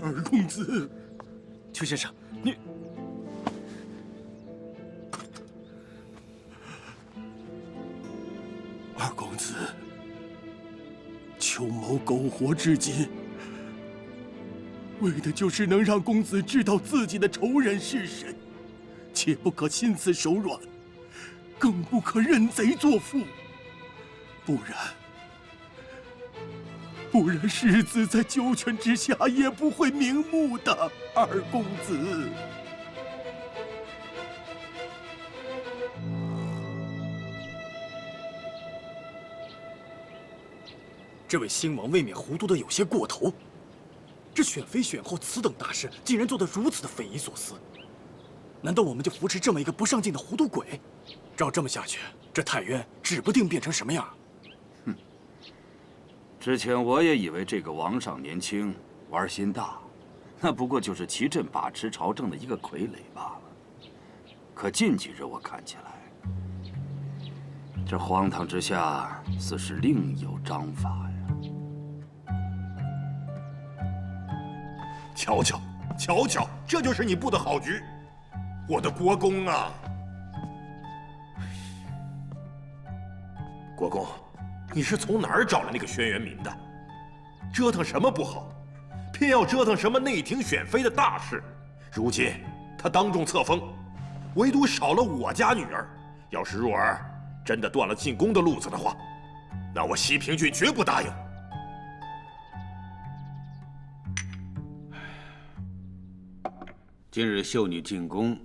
二公子，邱先生，你二公子，邱某苟活至今，为的就是能让公子知道自己的仇人是谁，切不可心慈手软，更不可认贼作父，不然世子在九泉之下也不会瞑目的。二公子，这位兴王未免糊涂的有些过头。这选妃选后此等大事，竟然做得如此的匪夷所思。难道我们就扶持这么一个不上进的糊涂鬼？照这么下去，这太渊指不定变成什么样。哼！之前我也以为这个王上年轻，玩心大，那不过就是齐镇把持朝政的一个傀儡罢了。可近几日我看起来，这荒唐之下，似是另有章法呀。 瞧瞧，瞧瞧，这就是你布的好局，我的国公啊！国公，你是从哪儿找来那个轩辕明的？折腾什么不好，偏要折腾什么内廷选妃的大事。如今他当众册封，唯独少了我家女儿。要是若儿真的断了进宫的路子的话，那我西平郡绝不答应。 今日秀女进宫，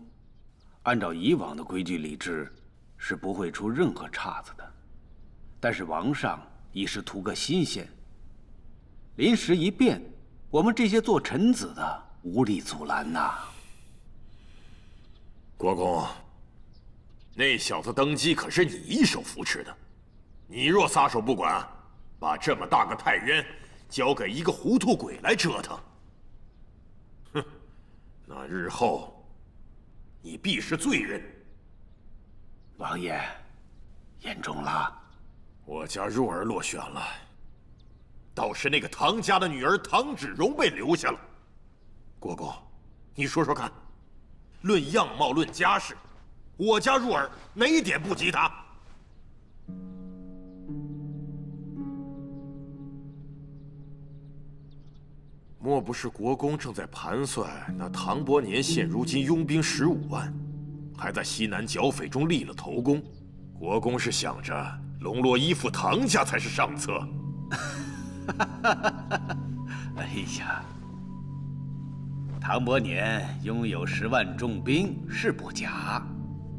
按照以往的规矩礼制，是不会出任何岔子的。但是王上一时图个新鲜，临时一变，我们这些做臣子的无力阻拦呐。国公，那小子登基可是你一手扶持的，你若撒手不管，把这么大个太渊交给一个糊涂鬼来折腾，哼！ 那日后，你必是罪人。王爷，言重了。我家若儿落选了，倒是那个唐家的女儿唐芷蓉被留下了。国公，你说说看，论样貌，论家世，我家若儿哪一点不及她？ 莫不是国公正在盘算那唐伯年现如今拥兵15万，还在西南剿匪中立了头功？国公是想着笼络依附唐家才是上策？哎呀，唐伯年拥有10万重兵是不假，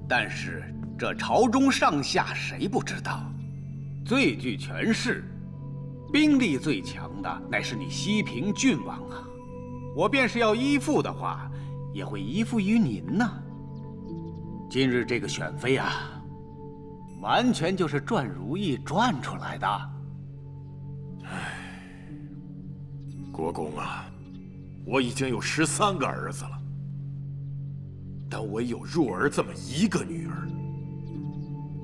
但是这朝中上下谁不知道？最具权势。 兵力最强的乃是你西平郡王啊！我便是要依附的话，也会依附于您呐。今日这个选妃啊，完全就是转如意转出来的。唉，国公啊，我已经有13个儿子了，但唯有若儿这么一个女儿，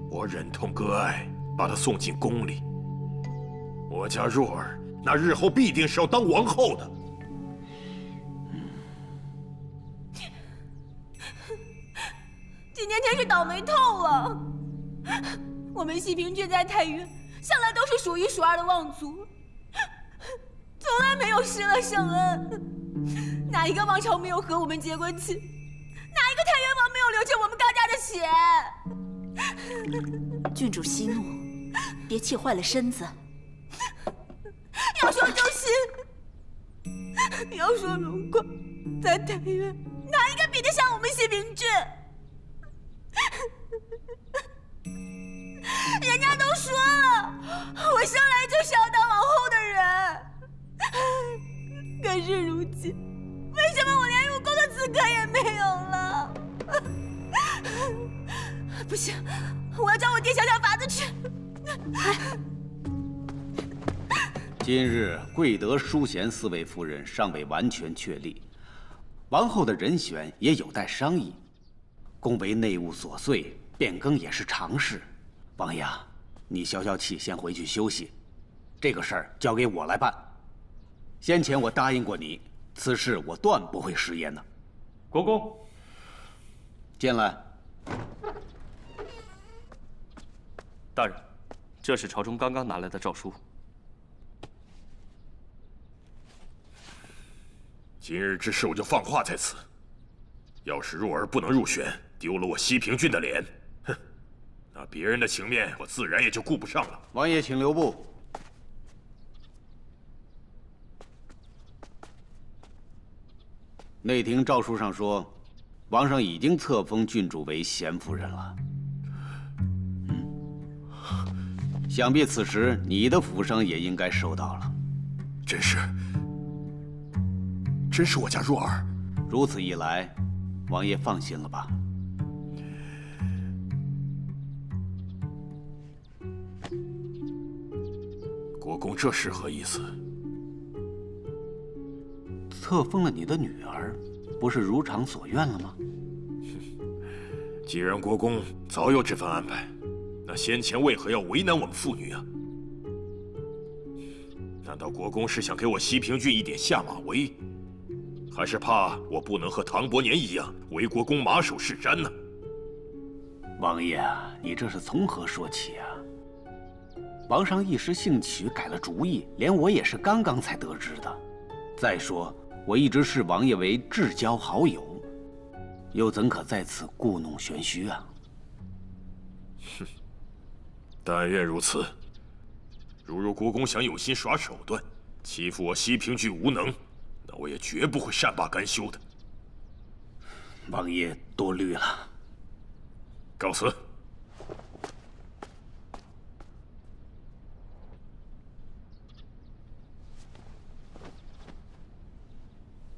我忍痛割爱，把她送进宫里。 我家若儿，那日后必定是要当王后的。今天真是倒霉透了。我们西平郡在太原，向来都是数1数2的望族，从来没有失了圣恩。哪一个王朝没有和我们结过亲？哪一个太原王没有流尽我们高家的血？郡主息怒，别气坏了身子。 要说忠心，要说荣光，在太原哪一个比得上我们西平郡？人家都说了，我生来就是要当王后的人，可是如今，为什么我连入宫的资格也没有了？不行，我要找我爹想想法子去。今日贵德、淑贤4位夫人尚未完全确立，王后的人选也有待商议。宫闱内务琐碎，变更也是常事。王爷，你消消气，先回去休息。这个事儿交给我来办。先前我答应过你，此事我断不会食言的。国公，进来。大人，这是朝中刚刚拿来的诏书。今日之事我就放话在此。要是若儿不能入选，丢了我西平郡的脸，哼，那别人的情面我自然也就顾不上了。王爷，请留步。内廷诏书上说，王上已经册封郡主为贤夫人了。想必此时你的府上也应该收到了。真是我家若儿。如此一来，王爷放心了吧？国公这是何意思？册封了你的女儿，不是如偿所愿了吗？既然国公早有这番安排，那先前为何要为难我们妇女啊？难道国公是想给我西平郡一点下马威，还是怕我不能和唐伯年一样为国公马首是瞻呢？王爷啊，你这是从何说起啊？王上一时兴起改了主意，连我也是刚刚才得知的。再说，我一直视王爷为至交好友，又怎可在此故弄玄虚啊？哼，但愿如此。如国公想有心耍手段，欺负我西平郡无能，那我也绝不会善罢甘休的。王爷多虑了。告辞。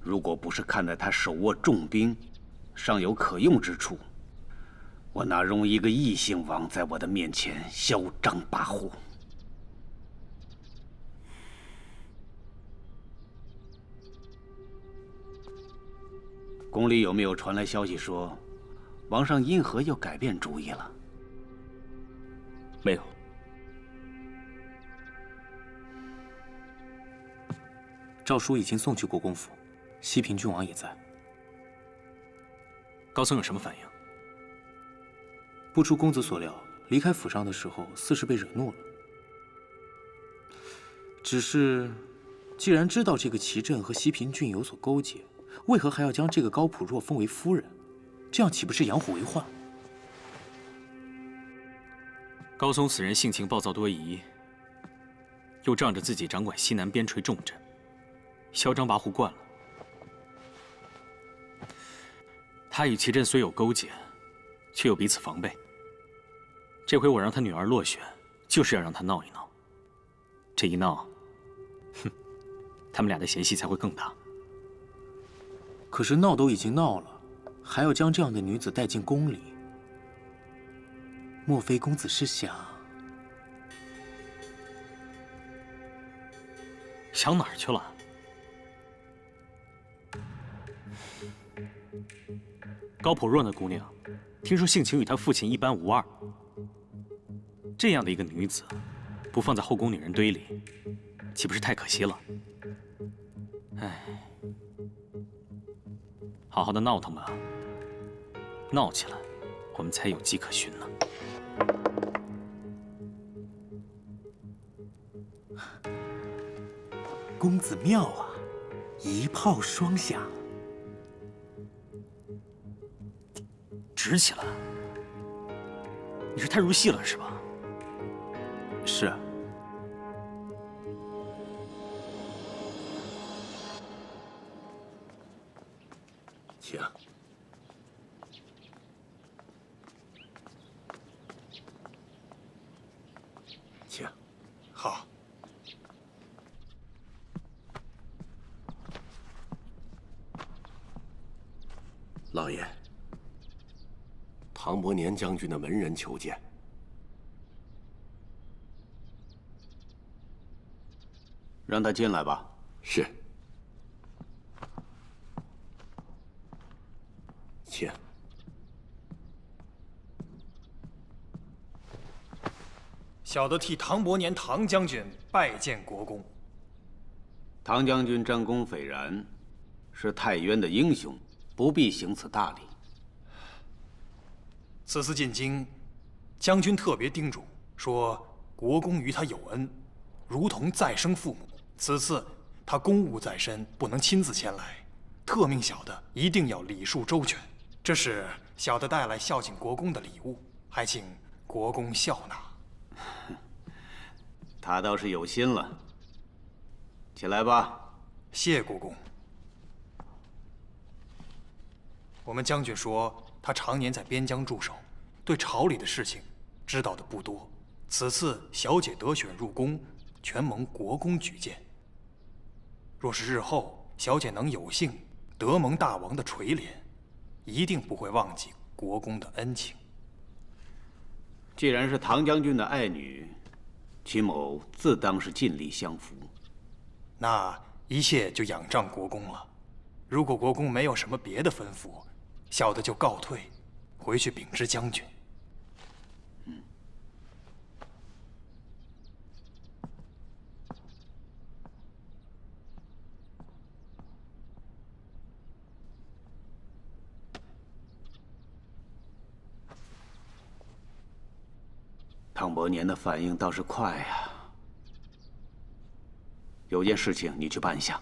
如果不是看在他手握重兵，尚有可用之处，我哪容一个异姓王在我的面前嚣张跋扈？宫里有没有传来消息说，王上因何又改变主意了？没有。诏书已经送去国公府，西平郡王也在。高僧有什么反应？不出公子所料，离开府上的时候，似是被惹怒了。只是，既然知道这个祁镇和西平郡有所勾结，为何还要将这个高普若封为夫人？这样岂不是养虎为患？高松此人性情暴躁多疑，又仗着自己掌管西南边陲重镇，嚣张跋扈惯了。他与祁镇虽有勾结，却又彼此防备。这回我让他女儿落选，就是要让他闹一闹。这一闹，哼，他们俩的嫌隙才会更大。可是闹都已经闹了，还要将这样的女子带进宫里，莫非公子是想哪儿去了？高普若那姑娘，听说性情与她父亲一般无二。这样的一个女子，不放在后宫女人堆里，岂不是太可惜了？唉，好好的闹腾吧，闹起来，我们才有迹可循呢。公子妙啊，一炮双响。直起来！你是太入戏了是吧？是。请。请。好。老爷。唐伯年将军的门人求见。让他进来吧。是。请。小的替唐伯年唐将军拜见国公。唐将军战功斐然，是太渊的英雄，不必行此大礼。此次进京，将军特别叮嘱说，国公与他有恩，如同再生父母。此次他公务在身，不能亲自前来，特命小的一定要礼数周全。这是小的带来孝敬国公的礼物，还请国公笑纳。他倒是有心了。起来吧。谢国公。我们将军说，他常年在边疆驻守，对朝里的事情知道的不多。此次小姐得选入宫，全蒙国公举荐。若是日后小姐能有幸得蒙大王的垂怜，一定不会忘记国公的恩情。既然是唐将军的爱女，秦某自当是尽力相扶。那一切就仰仗国公了。如果国公没有什么别的吩咐，小的就告退，回去禀知将军。唐伯年的反应倒是快呀。有件事情你去办下。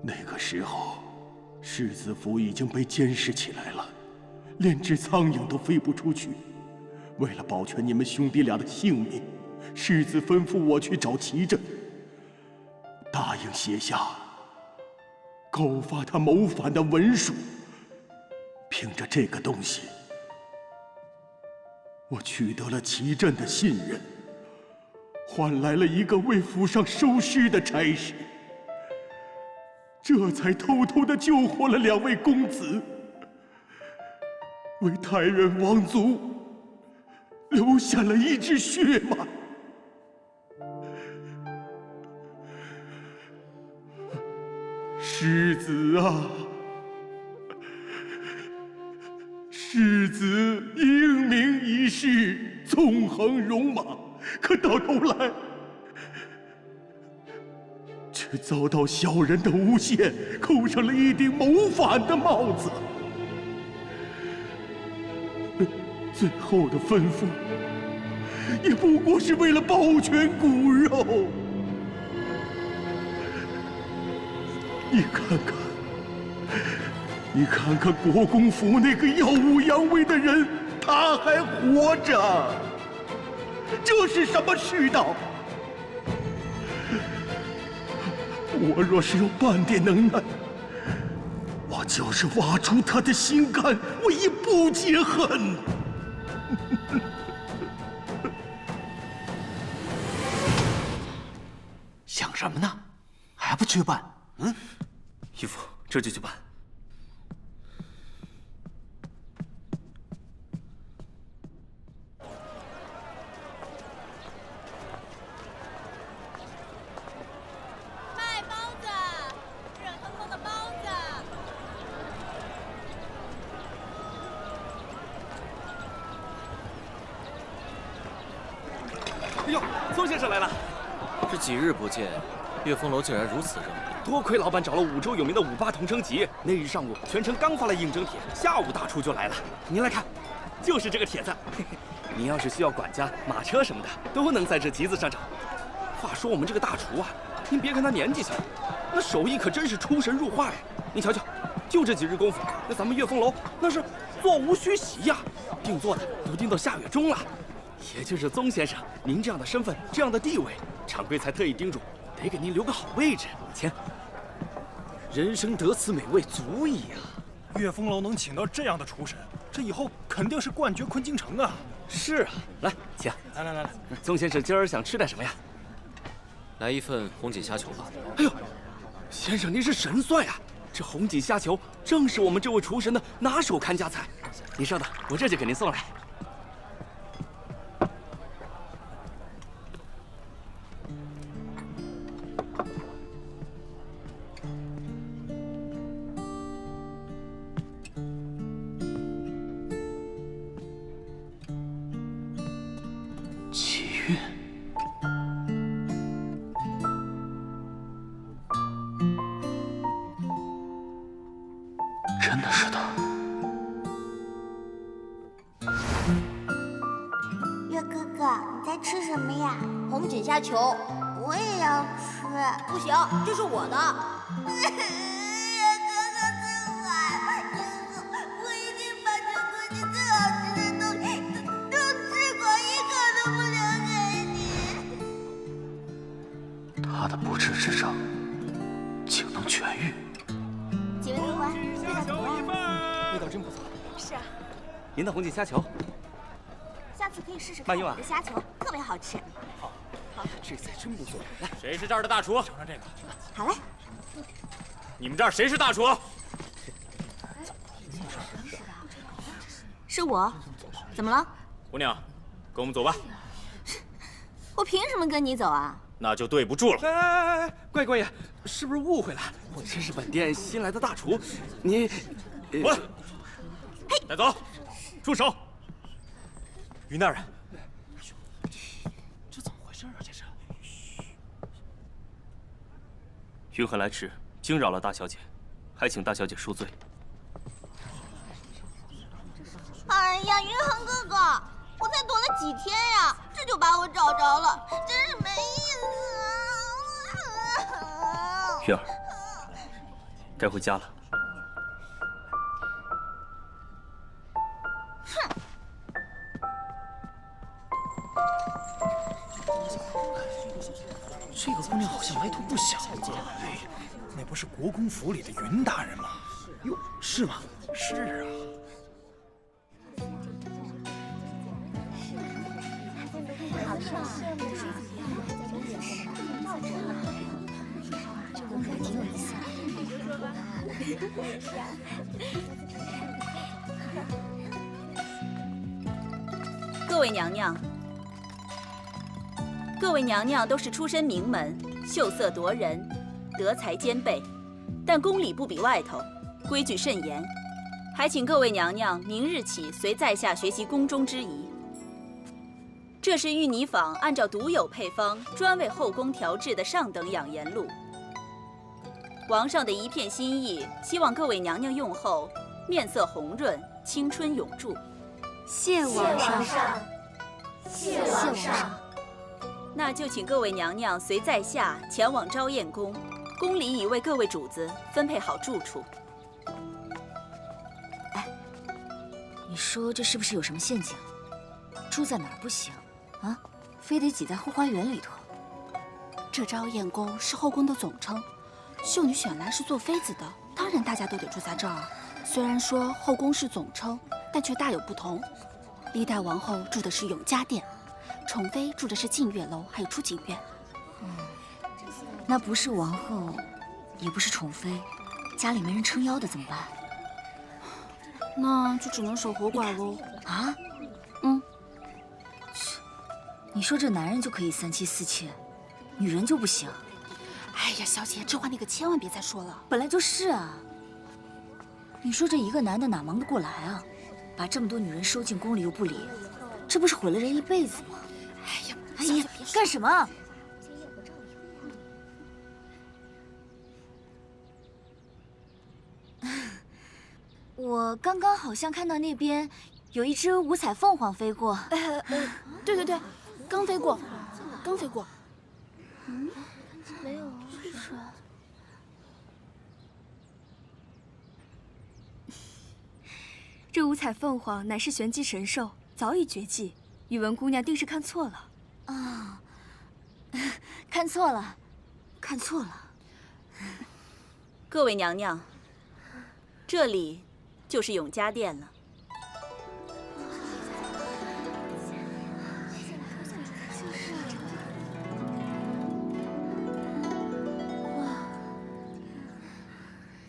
那个时候，世子府已经被监视起来了，连只苍蝇都飞不出去。为了保全你们兄弟俩的性命，世子吩咐我去找齐震，答应写下告发他谋反的文书。凭着这个东西，我取得了齐震的信任，换来了一个为府上收尸的差事，这才偷偷地救活了2位公子，为太原王族留下了一支血脉。世子啊，世子英明一世，纵横戎马，可到头来却遭到小人的诬陷，扣上了一顶谋反的帽子。最后的吩咐，也不过是为了保全骨肉。你看看国公府那个耀武扬威的人，他还活着，这是什么世道？我若是有半点能耐，我就是挖出他的心肝，我也不解恨。想什么呢？还不去办？义父，这就去办。卖包子，热腾腾的包子。哎呦，邹先生来了！这几日不见，月风楼竟然如此热闹。多亏老板找了5州有名的58同城集，那日上午全城刚发了应征帖，下午大厨就来了。您来看，就是这个帖子。您要是需要管家、马车什么的，都能在这集子上找。话说我们这个大厨啊，您别看他年纪小，那手艺可真是出神入化呀！您瞧瞧，就这几日功夫，那咱们月风楼那是座无虚席呀，定做的都定到下月中了。也就是宗先生您这样的身份、这样的地位，掌柜才特意叮嘱，得给您留个好位置。请。人生得此美味足矣啊！月风楼能请到这样的厨神，这以后肯定是冠绝昆京城啊！是啊，来，请。来，宗先生今儿想吃点什么呀？来一份红锦虾球吧。哎呦，先生您是神算呀！这红锦虾球正是我们这位厨神的拿手看家菜。您稍等，我这就给您送来。真的是他。月哥哥，你在吃什么呀？红锦虾球。我也要吃。不行，这是我的。月哥哥最坏，我一定把这国际最好吃的东西都吃光，一个都不留给你。他的不治之症竟能痊愈。几位客官，味道怎么样？味道真不错。是啊。您的红锦虾球。下次可以试试看我的虾球，特别好吃。好，这菜真不错。来，谁是这儿的大厨？尝尝这个。好嘞。你们这儿谁是大厨？是我。怎么了？姑娘，跟我们走吧。我凭什么跟你走啊？那就对不住了。哎，乖爷，是不是误会了？我真是本店新来的大厨，你滚！带走，住手！于大人，这怎么回事啊？这是。云何来迟，惊扰了大小姐，还请大小姐恕罪。哎呀，云恒哥哥，我才躲了几天呀，这就把我找着了，真是没意思啊！云儿，该回家了。这个姑娘好像来头不小啊！哎，那不是国公府里的云大人吗？哟，是吗？是啊。各位娘娘，各位娘娘都是出身名门，秀色夺人，德才兼备，但宫里不比外头，规矩甚严，还请各位娘娘明日起随在下学习宫中之仪。这是御泥坊按照独有配方专为后宫调制的上等养颜露。王上的一片心意，希望各位娘娘用后面色红润，青春永驻。谢王上，谢王上。那就请各位娘娘随在下前往昭燕宫，宫里已为各位主子分配好住处。哎，你说这是不是有什么陷阱？住在哪儿不行啊？非得挤在后花园里头？这昭燕宫是后宫的总称，秀女选来是做妃子的，当然大家都得住在这儿。虽然说后宫是总称，但却大有不同。历代王后住的是永嘉殿，宠妃住的是静月楼，还有出景院。那不是王后，也不是宠妃，家里没人撑腰的怎么办？那就只能守活寡喽。啊？嗯。你说这男人就可以三妻四妾，女人就不行？哎呀，小姐，这话你可千万别再说了。本来就是啊。你说这一个男的哪忙得过来啊？把这么多女人收进宫里又不理，这不是毁了人一辈子吗？哎呀，干什么？我刚刚好像看到那边有一只五彩凤凰飞过。对对对，刚飞过，刚飞过。没有啊。这五彩凤凰乃是玄机神兽，早已绝迹。宇文姑娘定是看错了。啊，看错了，看错了。各位娘娘，这里就是永嘉殿了。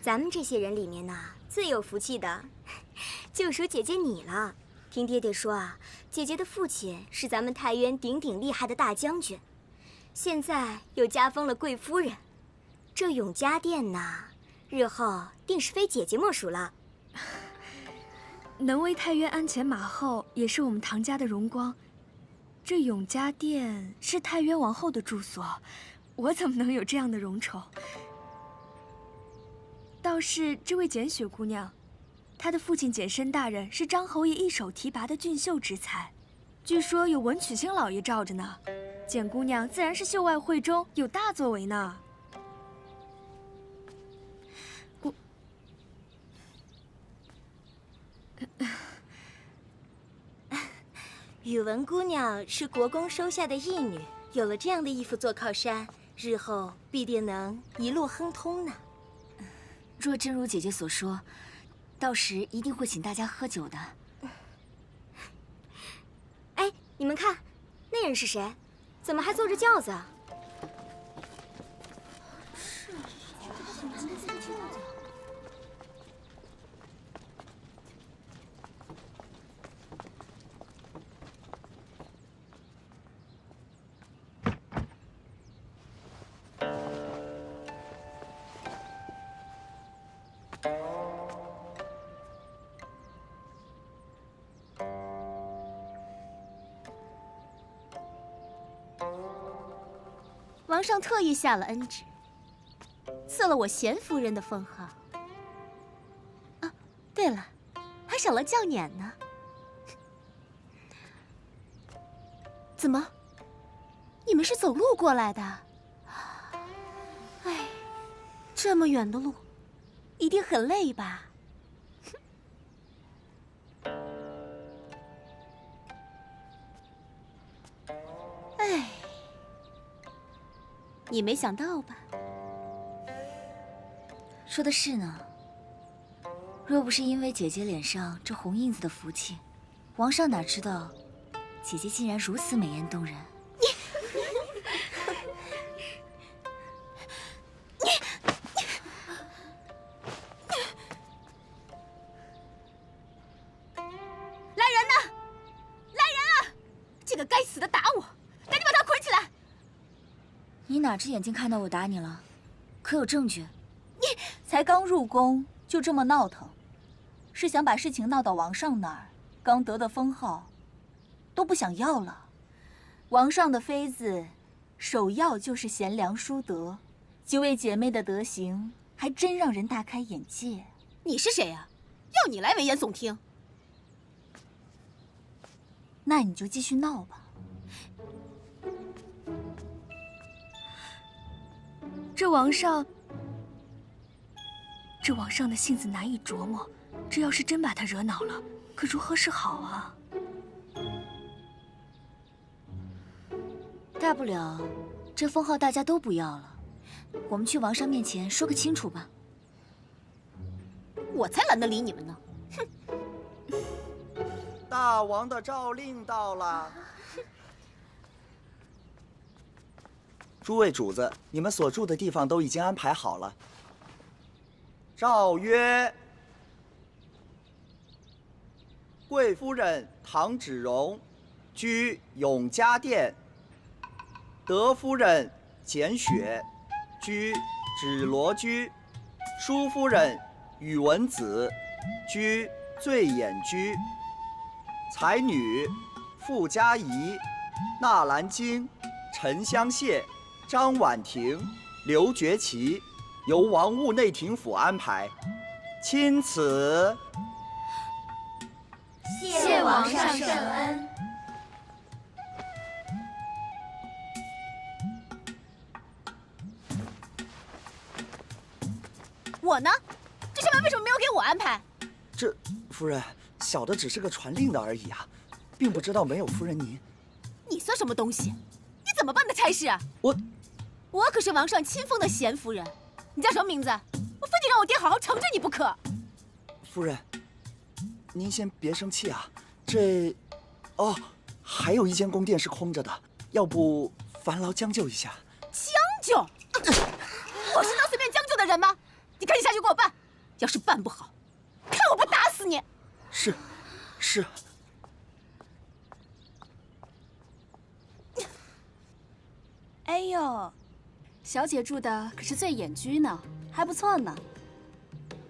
咱们这些人里面呢，最有福气的，就属姐姐你了。听爹爹说啊，姐姐的父亲是咱们太原鼎鼎厉害的大将军，现在又加封了贵夫人。这永嘉殿呐，日后定是非姐姐莫属了。能为太原鞍前马后，也是我们唐家的荣光。这永嘉殿是太原王后的住所，我怎么能有这样的荣宠？倒是这位简雪姑娘，他的父亲简申大人是张侯爷一手提拔的俊秀之才，据说有文曲星老爷罩着呢。简姑娘自然是秀外慧中，有大作为呢。宇文姑娘是国公收下的义女，有了这样的义父做靠山，日后必定能一路亨通呢。若真如姐姐所说，到时一定会请大家喝酒的。哎，你们看，那人是谁？怎么还坐着轿子啊？王上特意下了恩旨，赐了我贤夫人的封号。啊，对了，还赏了轿辇呢。怎么，你们是走路过来的？哎，这么远的路，一定很累吧？哎。你没想到吧？说的是呢。若不是因为姐姐脸上这红印子的福气，皇上哪知道姐姐竟然如此美艳动人。来人呐！来人啊！这个该死的打我！赶紧把他捆起来！你哪只眼睛看到我打你了？可有证据？你才刚入宫就这么闹腾，是想把事情闹到王上那儿？刚得的封号都不想要了。王上的妃子首要就是贤良淑德，几位姐妹的德行还真让人大开眼界。你是谁啊？要你来危言耸听？那你就继续闹吧。这王上的性子难以琢磨，这要是真把他惹恼了，可如何是好啊？大不了，这封号大家都不要了，我们去王上面前说个清楚吧。我才懒得理你们呢！哼！大王的诏令到了。诸位主子，你们所住的地方都已经安排好了。诏曰：贵夫人唐芷蓉居永嘉殿，德夫人简雪居芷罗居，淑夫人宇文子居醉眼居，才女傅嘉仪、纳兰晶、陈香谢、张婉婷、刘觉琪由王务内廷府安排，钦此。谢王上圣恩。我呢？这上面为什么没有给我安排？这夫人，小的只是个传令的而已啊，并不知道没有夫人您。你算什么东西？你怎么办的差事啊？我可是王上亲封的贤夫人，你叫什么名字？我非得让我爹好好惩治你不可。夫人，您先别生气啊。还有一间宫殿是空着的，要不烦劳将就一下。将就？我是能随便将就的人吗？你赶紧下去给我办，要是办不好，看我不打死你！是。哎呦，小姐住的可是醉眼居呢，还不错呢。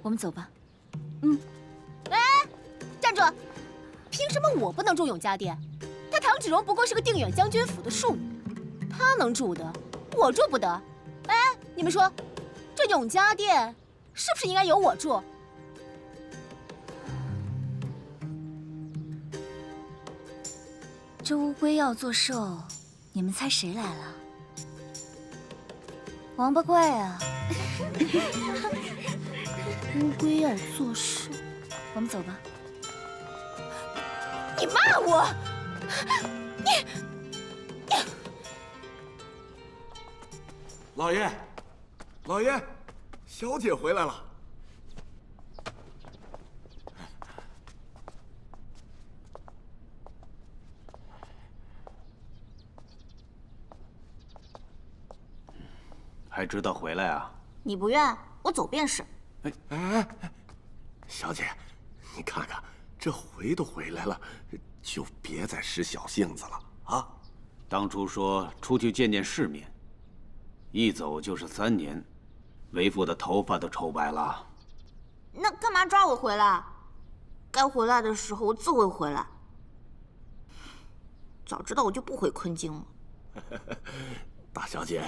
我们走吧。哎，站住！凭什么我不能住永嘉殿？他唐芷蓉不过是个定远将军府的庶女，她能住的，我住不得。哎，你们说，这永嘉殿是不是应该由我住？这乌龟要做寿，你们猜谁来了？王八怪啊！乌龟要做寿，我们走吧。你骂我！老爷，老爷，小姐回来了。还知道回来啊？你不愿，我走便是。哎，小姐，你看看，这回都回来了，就别再使小性子了啊！当初说出去见见世面，一走就是3年，为父的头发都抽白了。那干嘛抓我回来？该回来的时候我自会回来。早知道我就不回昆京了。大小姐，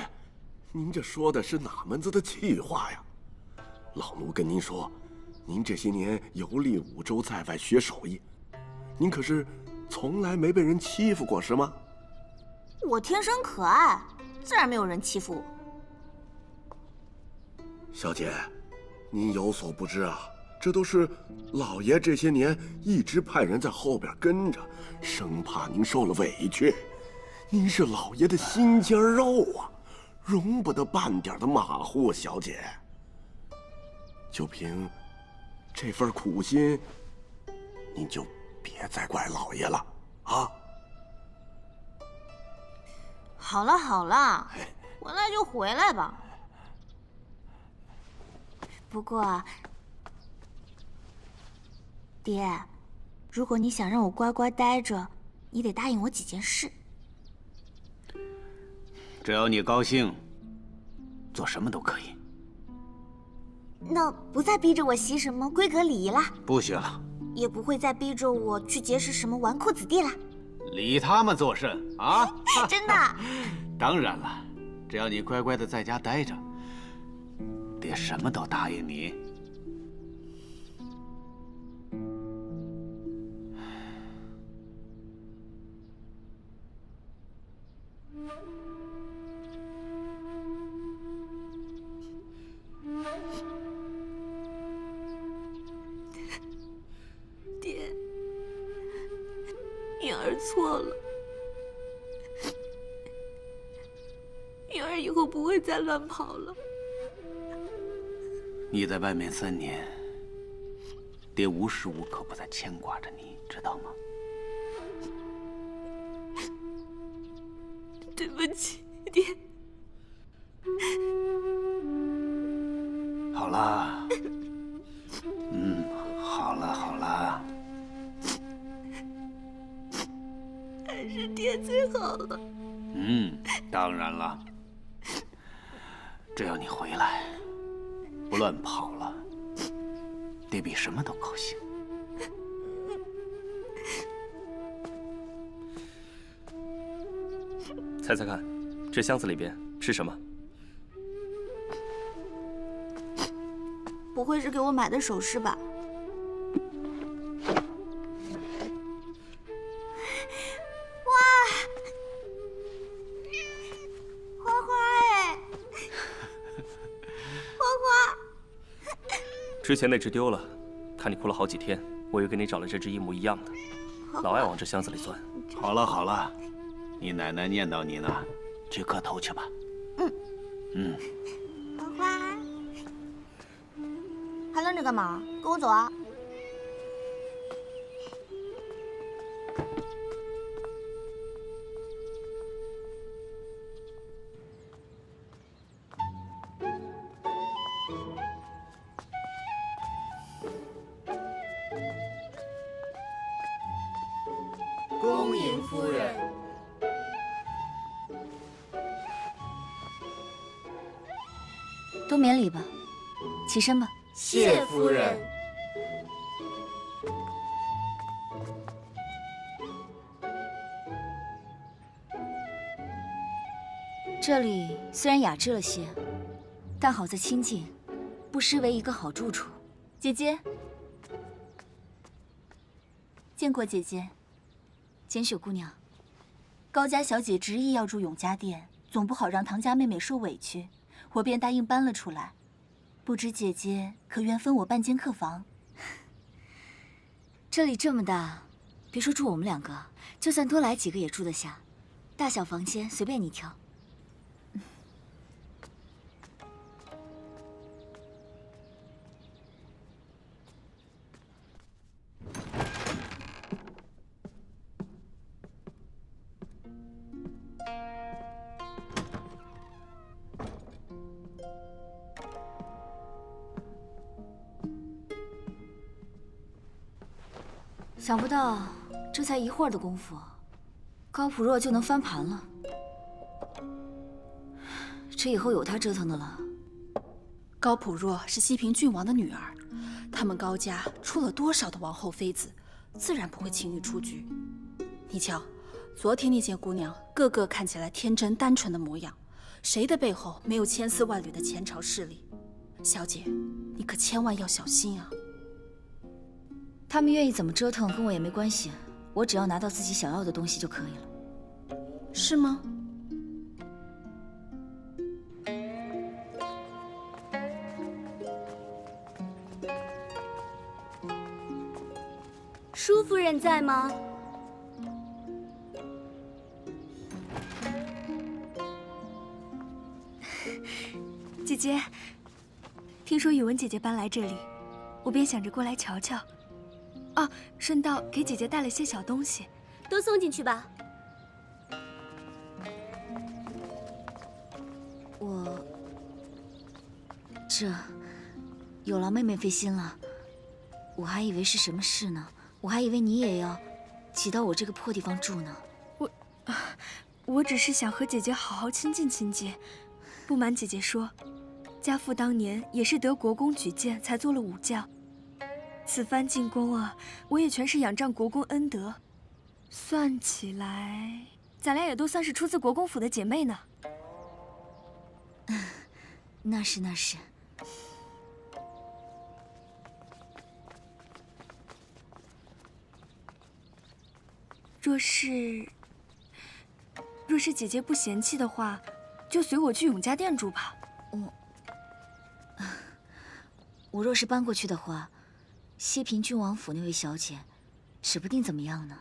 您这说的是哪门子的气话呀？老奴跟您说，您这些年游历5州，在外学手艺，您可是从来没被人欺负过，是吗？我天生可爱，自然没有人欺负我。小姐，您有所不知啊，这都是老爷这些年一直派人在后边跟着，生怕您受了委屈。您是老爷的心尖肉啊，容不得半点的马虎，小姐。就凭这份苦心，您就别再怪老爷了啊！好了好了，回来就回来吧。不过，爹，如果你想让我乖乖待着，你得答应我几件事。只要你高兴，做什么都可以。那不再逼着我习什么规格礼仪了？不许了。也不会再逼着我去结识什么纨绔子弟了？理他们做甚啊？真的？当然了，只要你乖乖的在家待着，爹什么都答应你。爹，女儿错了，女儿以后不会再乱跑了。你在外面3年，爹无时无刻不在牵挂着你，知道吗？对不起，爹。好了，好了好了。还是爹最好了。当然了，只要你回来，不乱跑了，爹比什么都高兴。猜猜看，这箱子里边是什么？不会是给我买的首饰吧？哇，花花哎，花花！之前那只丢了，看你哭了好几天，我又给你找了这只一模一样的，老爱往这箱子里钻。好了好了，你奶奶念叨你呢，去磕头去吧。花花，还愣着干嘛？跟我走啊！恭迎夫人。都免礼吧，起身吧。谢夫人。这里虽然雅致了些，但好在清静，不失为一个好住处。姐姐，见过姐姐。简雪姑娘，高家小姐执意要住永嘉殿，总不好让唐家妹妹受委屈，我便答应搬了出来。不知姐姐可愿分我半间客房？这里这么大，别说住我们2个，就算多来几个也住得下。大小房间随便你挑。想不到这才一会儿的功夫，高普若就能翻盘了。这以后有他折腾的了。高普若是西平郡王的女儿，他们高家出了多少的王后妃子，自然不会轻易出局。你瞧，昨天那些姑娘个个看起来天真单纯的模样，谁的背后没有千丝万缕的前朝势力？小姐，你可千万要小心啊！他们愿意怎么折腾跟我也没关系，我只要拿到自己想要的东西就可以了。是吗？舒夫人在吗？姐姐，听说宇文姐姐搬来这里，我便想着过来瞧瞧。啊，顺道给姐姐带了些小东西，都送进去吧。这有劳妹妹费心了，我还以为是什么事呢，我还以为你也要挤到我这个破地方住呢。我只是想和姐姐好好亲近亲近。不瞒姐姐说，家父当年也是得国公举荐才做了武将。此番进宫啊，我也全是仰仗国公恩德。算起来，咱俩也都算是出自国公府的姐妹呢。那是那是。若是姐姐不嫌弃的话，就随我去永嘉殿住吧。我若是搬过去的话，西平郡王府那位小姐，指不定怎么样呢。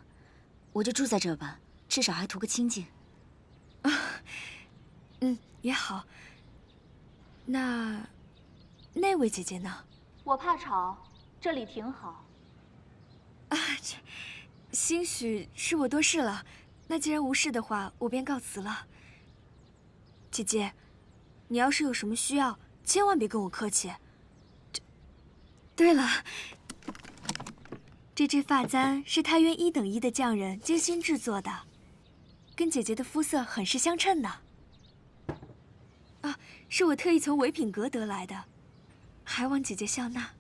我就住在这儿吧，至少还图个清静。也好。那位姐姐呢？我怕吵，这里挺好。兴许是我多事了。那既然无事的话，我便告辞了。姐姐，你要是有什么需要，千万别跟我客气。对了，这支发簪是太原1等1的匠人精心制作的，跟姐姐的肤色很是相称呢。是我特意从唯品阁得来的，还望姐姐笑纳。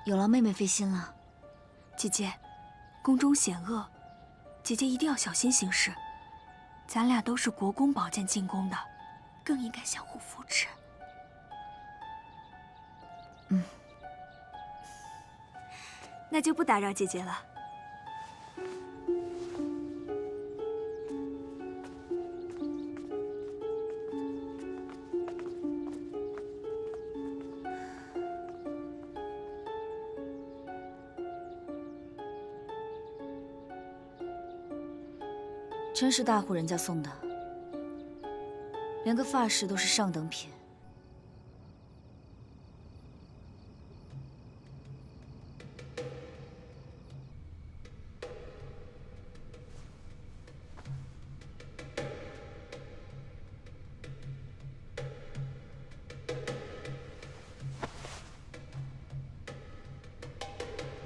有劳妹妹费心了。姐姐，宫中险恶，姐姐一定要小心行事。咱俩都是国公宝剑进宫的，更应该相互扶持。那就不打扰姐姐了。真是大户人家送的，连个发饰都是上等品。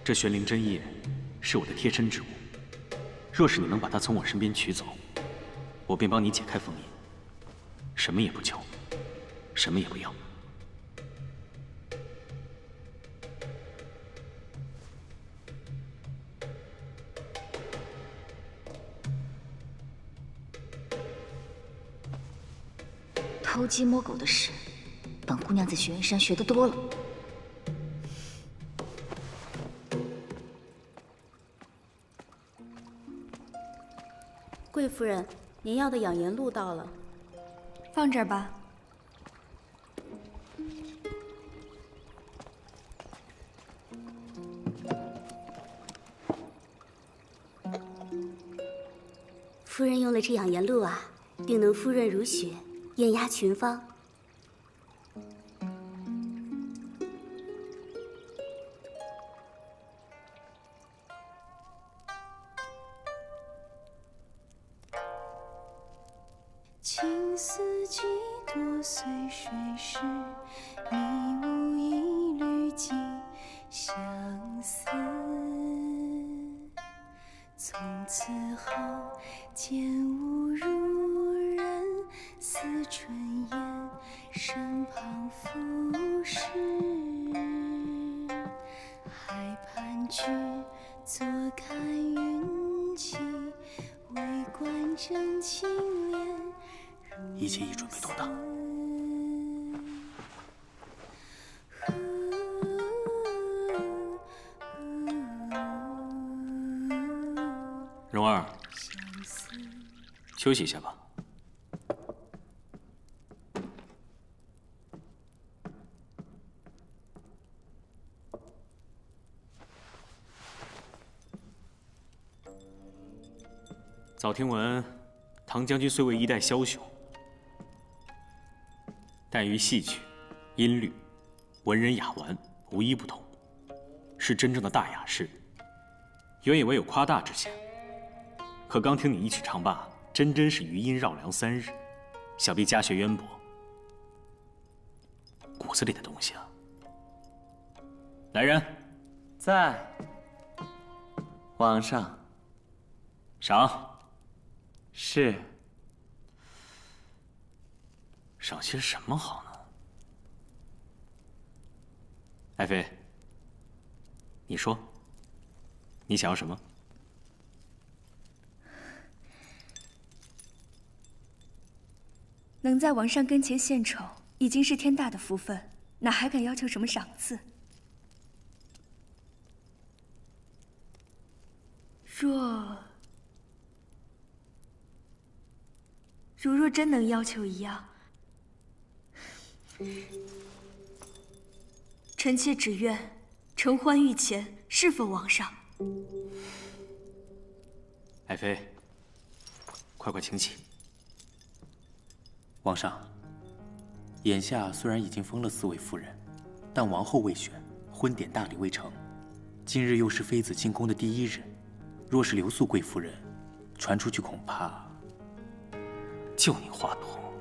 这玄灵针叶是我的贴身之物。若是你能把它从我身边取走，我便帮你解开封印，什么也不求，什么也不要。偷鸡摸狗的事，本姑娘在雪云山学得多了。贵夫人，您要的养颜露到了，放这儿吧。夫人用了这养颜露啊，定能肤润如雪，艳压群芳。青丝几多岁水时，迷雾一缕寄相思。从此后见无如人，似春烟身旁浮世。海畔居，坐看云起，微观正清莲。一切已准备妥当。蓉儿，休息一下吧。早听闻，唐将军虽为一代枭雄，但于戏曲、音律、文人雅玩无一不同，是真正的大雅士。原以为有夸大之嫌，可刚听你一曲唱罢，真是余音绕梁3日，想必家学渊博，骨子里的东西啊。来人，在。皇上。赏。是。赏些什么好呢？爱妃，你说，你想要什么？能在王上跟前献丑，已经是天大的福分，哪还敢要求什么赏赐？若真能要求一样，臣妾只愿承欢御前，侍奉王上。爱妃，快请起。皇上，眼下虽然已经封了4位夫人，但王后未选，婚典大礼未成。今日又是妃子进宫的第1日，若是留宿贵夫人，传出去恐怕……就你话多，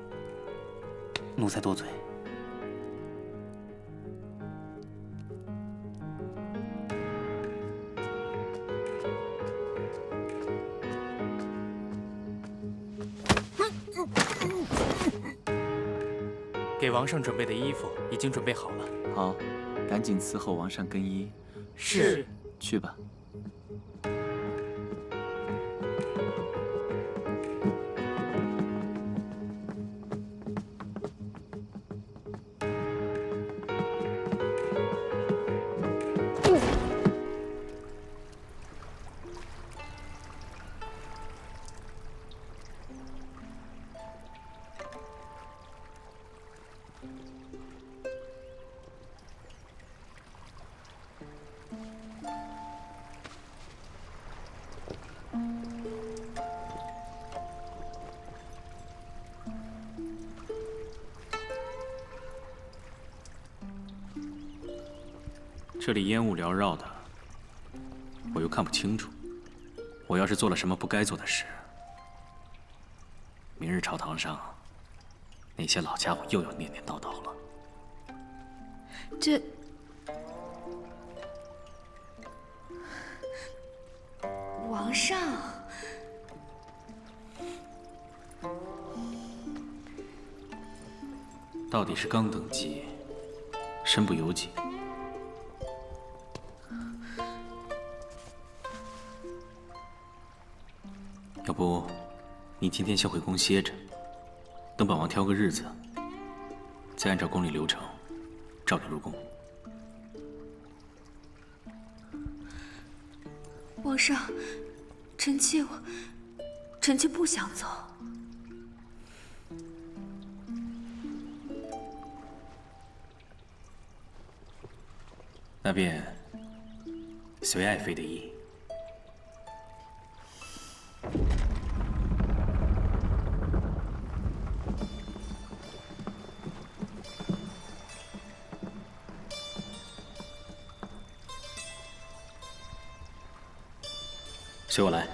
奴才多嘴。给王上准备的衣服已经准备好了。好，赶紧伺候王上更衣。是。去吧。这里烟雾缭绕的，我又看不清楚。我要是做了什么不该做的事，明日朝堂上，那些老家伙又要念念叨叨了。这……王上，到底是刚登基，身不由己。要不，你今天先回宫歇着，等本王挑个日子，再按照宫里流程，召你入宫。王上，臣妾臣妾不想走。那便随爱妃的意。随我来。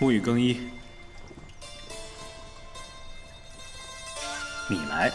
沐浴更衣，你来。